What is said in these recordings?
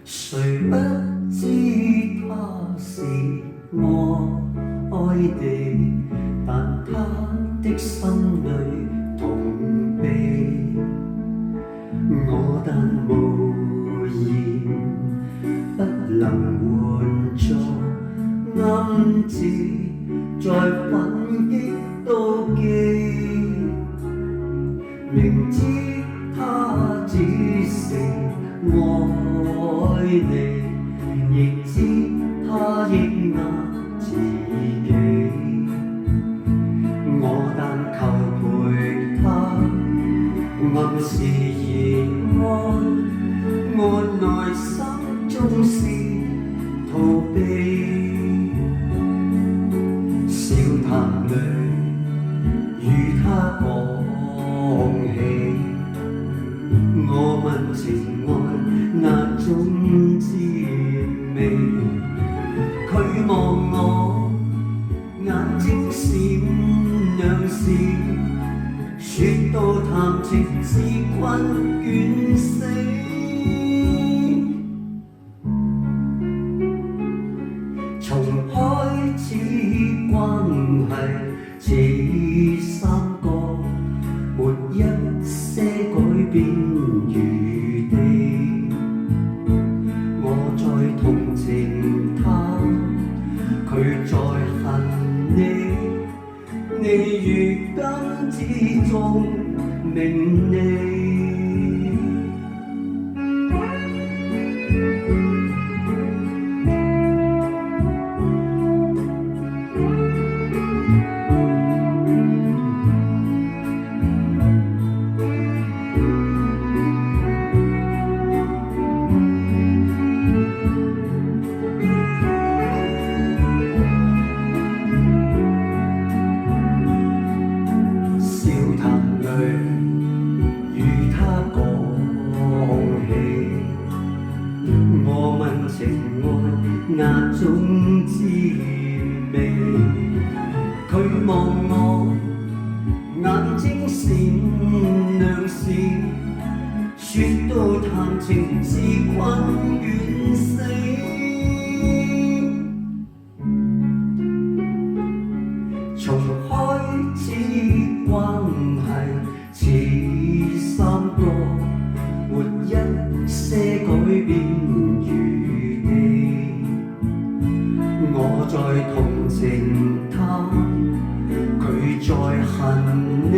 誰不知他是我愛你，但他的心裏痛悲，我但無言，不能援助，暗自在奮擊妒忌，明知他只是愛你，亦知他抑壓自己，我但求陪他暗示言愛，我內心總是逃避，笑談裏與他講起，我問情愛那種滋味，佢望我眼睛閃亮時，說到談情自困倦死，從開始關係似三個，沒一些改變餘地，我在同情他，佢在恨你，你如今之中明你。與他講起，我問情愛那種滋味，佢望我眼睛閃亮時，說到談情自困倦死，從開始關係似三個，沒一些改變餘地，我在同情他，佢在恨你，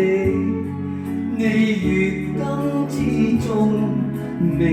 你如今之中明